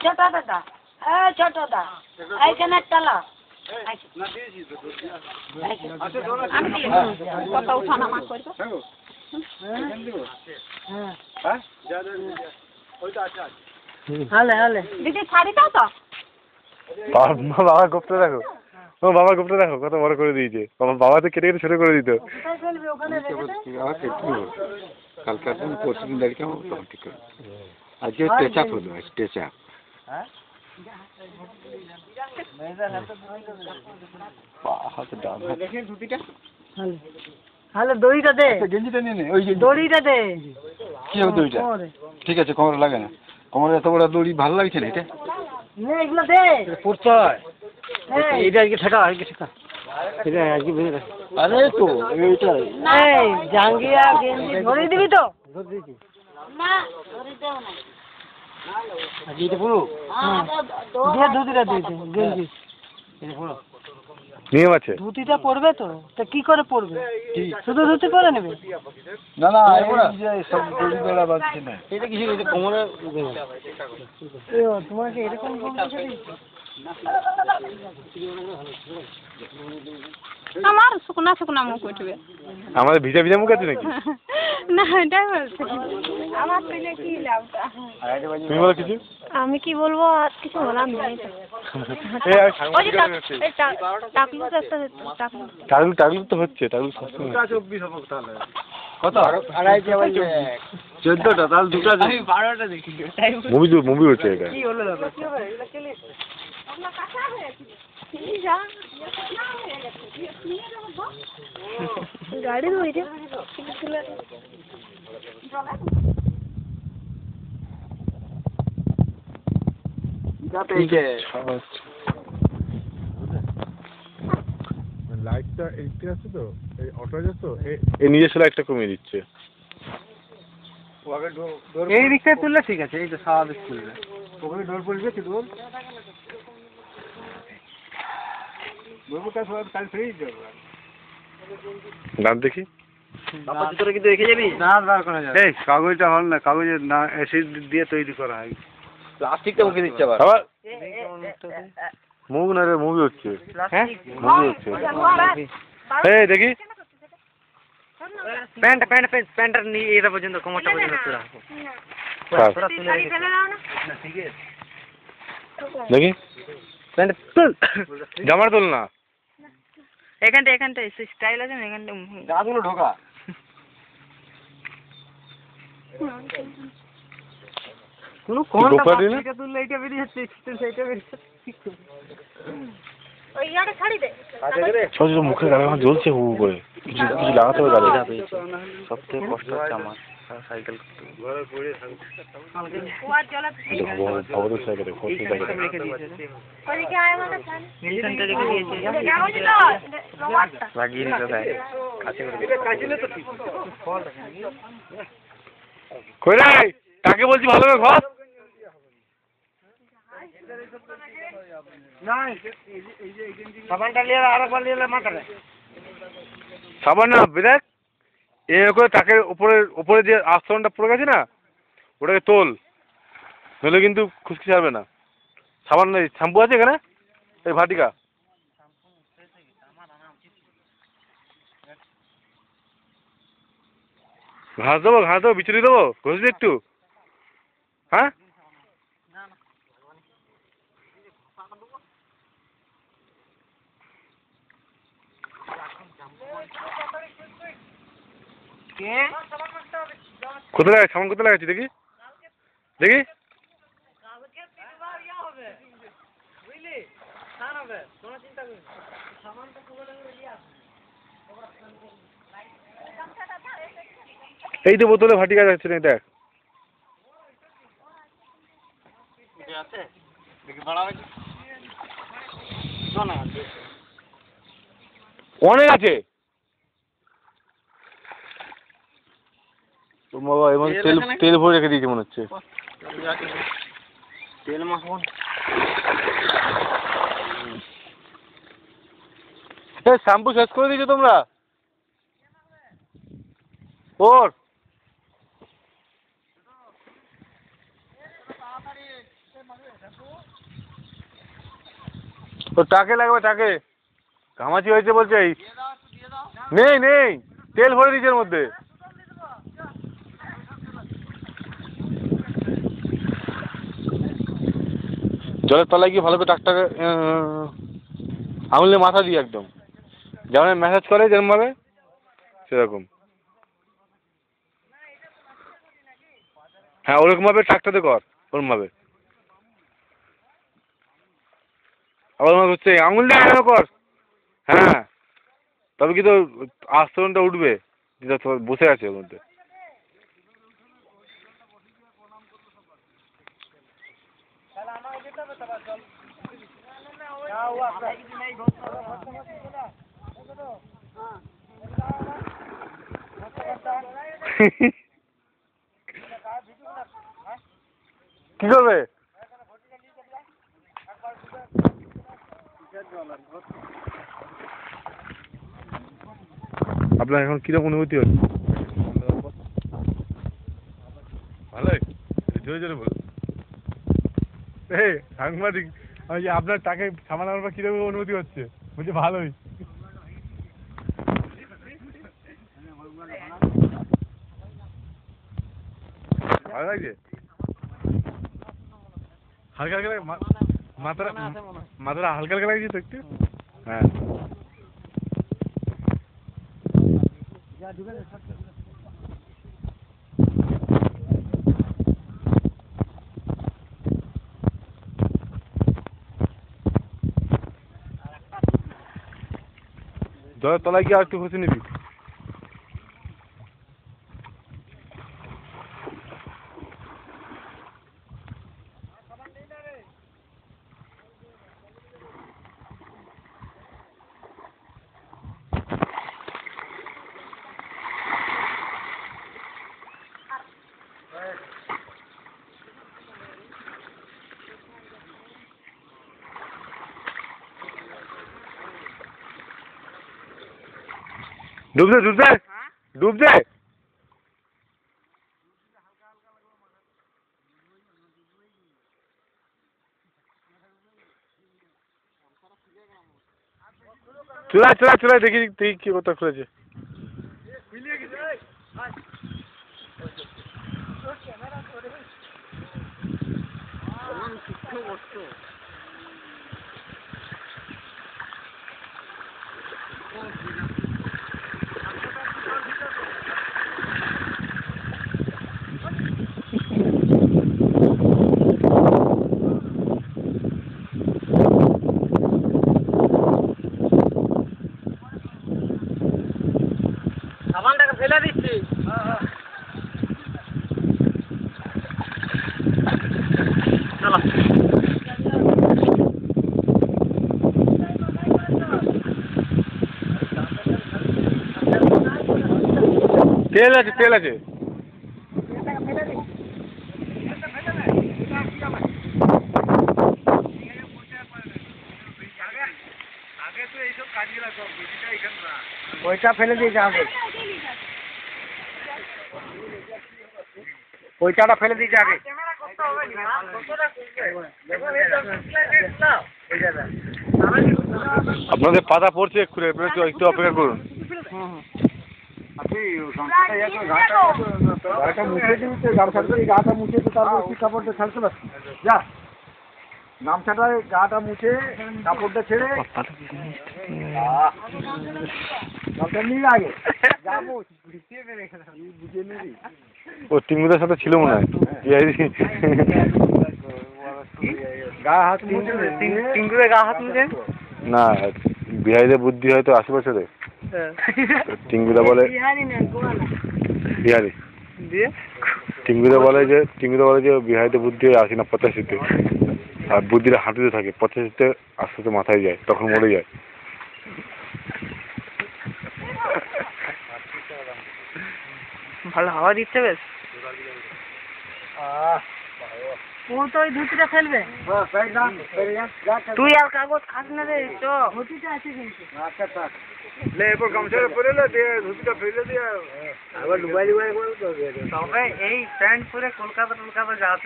ছোট দাদা, ছোট দা, এইখানে একটা লা। কত উঠানো মা করবো? হলে দিদি শাড়ি দাও তো। বাবা গুপ্তা দেখো, ও বাবা গুপ্তা দেখো কত বড় করে দিয়েছে। বাবা তো কেটে কেটে ছোট করে দিত। কালকে পরশুদিন দাঁড়িয়ে কেমন তখন ঠিক করে আজকে স্টেচাপ হলো স্টেচাপ। দড়িটা দে, গেঞ্জিটা নিয়ে নে, ওই দড়িটা দে। কি হবে দড়িটা? ঠিক আছে, কোমরে লাগে না। কোমরে এত বড় দড়ি ভালো লাগছে না এটা। এগুলো দে, পড়তে হয় এটা আজকে ঠেকা, আজকে ঠেকা এটা আজকে বেঁধে রাখ। আরে তো এইটা এই জাঙ্গিয়া গেঞ্জি ধরে দিবি তো? ধরে দিয়েছি না ধরে দেও না। আজকে এটা পুরো দিয়ে ধুতিটা দিয়েছে গেঞ্জি। এটা পুরো নিয়ম আছে। ধুতিটা পরবে তো? তা কি করে পরবে? শুধু ধুতি পরে নেবে? না না এই যে সব দড়ি দড়া বাঁধছে না। এটা কিছু এটা কোমরে তোমাকে এরকম আমার শুকনা শুকনা মুখ উঠবে। আমাদের ভিজা ভিজা মুখ আছে নাকি? না এটাই বলছি আমার পেলে কি লাভটা। তুমি বলো কিছু। আমি কি বলবো আর কিছু বলার নেই তো। টাকলু টাকলু তো হচ্ছে, টাকলু সবসময় কত 14টা তাহলে দুটো আমি 12টা দেখি। মুভি হচ্ছে এটা। কি হলো দাদা? গাড়ি ধরে লাইটটা এইটা আছে তো, এই অটো আছে তো, এই নিজস্ব লাইটটা কমিয়ে দিচ্ছে। এই দিকটা তুললে ঠিক আছে, এই তো স্বাভাবিক তুললে। ওখানে ডোর পড়বে কি ডোর? দাঁত দেখি। তোরা কিন্তু রেখে যাবি? দাঁত বার করা যাবে। এই কাগজটা হল না, কাগজের না অ্যাসিড দিয়ে তৈরি করা হয়। প্লাস্টিকটা মুখে দিচ্ছে আবার। আবার মুখ না রে, মুভি হচ্ছে। হ্যাঁ মুভি হচ্ছে। এই দেখি প্যান্টটা নিয়ে এটা পর্যন্ত কোমরটা পর্যন্ত তুলে রাখো। দেখি জামার তোল না। এখানটা স্টাইল আছে না, এখানটা গাছগুলো ঢোকা। কোনো কোনটা গোপালি না? এটা তুললে এইটা বেরিয়ে যাচ্ছে, সেইটা বেরিয়ে যাচ্ছে। ওই ইয়াটা ছাড়ি দে। ছোট ছোট মুখে গালে এখন জ্বলছে হু করে, কিছু কিছু লাগাতে হবে গালে। সবথেকে কষ্ট হচ্ছে আমার সাইকেল ঘরে পড়ে ওয়ার জলা ভগবানের সাইকেলে ফোর্টি সাইকেলে ওদিকে আয় মানে ছাড়। মিশনটা রেখে দিয়েছে। কাগজ তো রবারটা লাগিয়ে দিতে দেয় কাছে করে। এটা কাজিলে তো ঠিক। কই রে, কাকে বলছি ভালো করে ঘর। না এই যে সাবানটা নিয়ে আরেকবার নিয়ে মাথারে। সাবান না বিরাট এ করে তাকে উপরে যে আস্তরণটা পড়ে গেছে না, ওটাকে তোল, নইলে কিন্তু খুশকি ছাড়বে না। সাবান নেই, শ্যাম্পু আছে এখানে এই ভাটিকা। ঘাস দেবো বিচুলি দেবো, ঘষবি একটু। হ্যাঁ কোথায় লাগাচ্ছি, সাবান কোথায় লাগাচ্ছি দেখি দেখি। এই তো বোতলে ভাটিকা যাচ্ছে না, দেখ। অনেক আছে বাবা, এর মধ্যে তেল ভরে রেখে দিয়েছে মনে হচ্ছে। তেল মাখন শ্যাম্পু শেষ করে দিয়েছো তোমরা? ওর ও টাকে লাগবে টাকে, ঘামাচি হয়েছে বলছে। এই নেই নেই, তেল ভরে দিয়েছে এর মধ্যে। জলের তলায় গিয়ে ভালো করে টাকটাকে আঙুলে মাথা দিয়ে একদম যেমন ম্যাসাজ করে যেরকম ভাবে সেরকম। হ্যাঁ ওরকম ভাবে টাকটাতে কর, ওরকম ভাবে। আবার হচ্ছে আঙুল দিয়ে এরকম কর। হ্যাঁ তবে কি তো আস্তরণটা উঠবে, যেটা বসে আছে ওর মধ্যে। কি করবে? আপনার এখন কিরকম অনুভূতি হচ্ছে? ভালোই, জোরে জোরে বলুন। এই সাংবাদিক, আমি যে আপনার টাকে সামাল পর কিরকম অনুভূতি হচ্ছে? বলছে ভালোই। ভালো লাগছে? হালকা হালকা মাথাটা মাথাটা হালকা হালকা লাগছে তো একটু? হ্যাঁ জলের তলায় গিয়ে আর একটু ঘষে নিবি। ডুবছে ডুবছে ডুবছে। চুলায় চুলায় চুলায় দেখি দেখি কি কথা খুলেছে। সাবানটাকে ফেলে দিচ্ছি। চলো তেল আছে তেল আছে। ওইটা ফেলে দিয়েছে আগে, ওইটাটা ফেলে দিয়েছে আগে। আপনাদের পাতা পড়ছে এক্ষুনি, একটু একটু অপেক্ষা করুন। আপনি গাটা মুছে দিবি তো, গামছাটা গাটা মুছে তো তারপর কি কাপড়টা ছাড়তে পারছি। যা গামছাটা গাটা মুছে কাপড়টা ছেড়ে গামছা নিয়ে আগে বুঝিয়ে নিবি। ও টিঙ্গুদের সাথে ছিল মনে হয়। গা হাত মুছে টিঙ্গুরে গা হাত মুছে না বিহারিদের বুদ্ধি হয়তো 80 বছরে। টিঙ্গুদা বলে বিহারি টিঙ্গুদা বলে যে বিহারিতে বুদ্ধি 80 না 85-তে, আর বুদ্ধিটা হাঁটুতে থাকে, 85-তে আস্তে আস্তে মাথায় যায়, তখন মরে যায়। ভালো হাওয়া দিচ্ছে বেশ। ও তো ওই ধুতিটা ফেলবে। তুই আর কাগজ খাস না রে, চ ধুতিটা আছে কিন্তু। আচ্ছা থাক লে এরপর গামছাটা পরে লে দিয়ে ধুতিটা ফেলে দিয়ে আবার ডুবাই ডুবাই বলতো। তবে এই প্যান্ট পরে কলকাতা যাওয়া